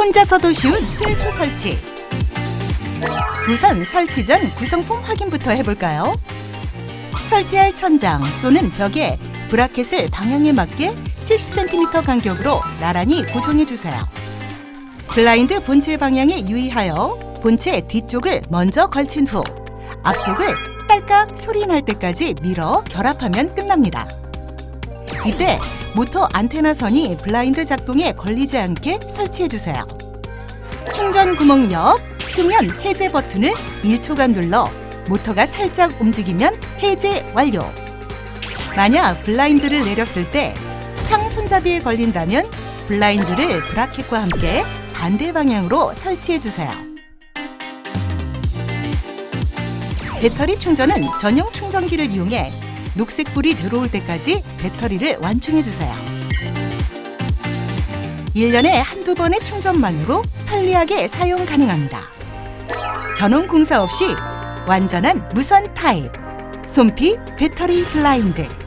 혼자서도 쉬운 셀프 설치. 우선 설치 전 구성품 확인부터 해볼까요? 설치할 천장 또는 벽에 브라켓을 방향에 맞게 70cm 간격으로 나란히 고정해주세요. 블라인드 본체 방향에 유의하여 본체 뒤쪽을 먼저 걸친 후 앞쪽을 딸깍 소리 날 때까지 밀어 결합하면 끝납니다. 이때 모터 안테나 선이 블라인드 작동에 걸리지 않게 설치해주세요. 충전 구멍 옆 표면 해제 버튼을 1초간 눌러 모터가 살짝 움직이면 해제 완료. 만약 블라인드를 내렸을 때 창 손잡이에 걸린다면 블라인드를 브라켓과 함께 반대 방향으로 설치해주세요. 배터리 충전은 전용 충전기를 이용해 녹색불이 들어올 때까지 배터리를 완충해주세요. 1년에 한두 번의 충전만으로 편리하게 사용 가능합니다. 전원 공사 없이 완전한 무선 타입 손피 배터리 블라인드.